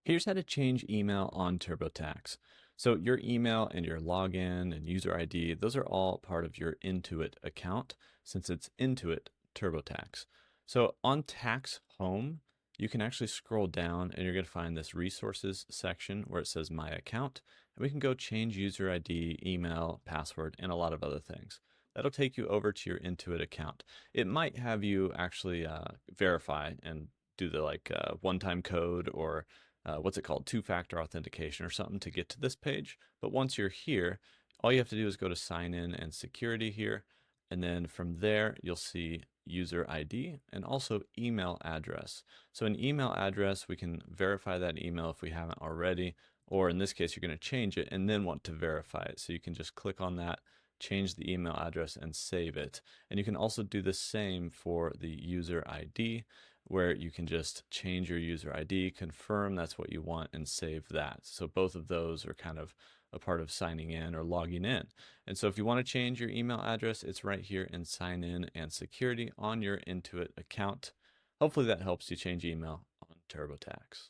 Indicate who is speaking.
Speaker 1: Here's how to change email on TurboTax. So your email and your login and user ID, those are all part of your Intuit account since it's Intuit TurboTax. So on Tax Home, you can actually scroll down and you're going to find this resources section where it says My Account. And we can go change user ID, email, password, and a lot of other things. That'll take you over to your Intuit account. It might have you actually verify and do the one-time code or what's it called, two-factor authentication or something to get to this page. But once you're here, all you have to do is go to sign in and security here. And then from there, you'll see user ID and also email address. So an email address, we can verify that email if we haven't already, or in this case, you're going to change it and then want to verify it. So you can just click on that, change the email address and save it. And you can also do the same for the user ID, where you can just change your user ID, confirm that's what you want, and save that. So both of those are kind of a part of signing in or logging in. And so if you want to change your email address, it's right here in sign in and security on your Intuit account. Hopefully that helps you change email on TurboTax.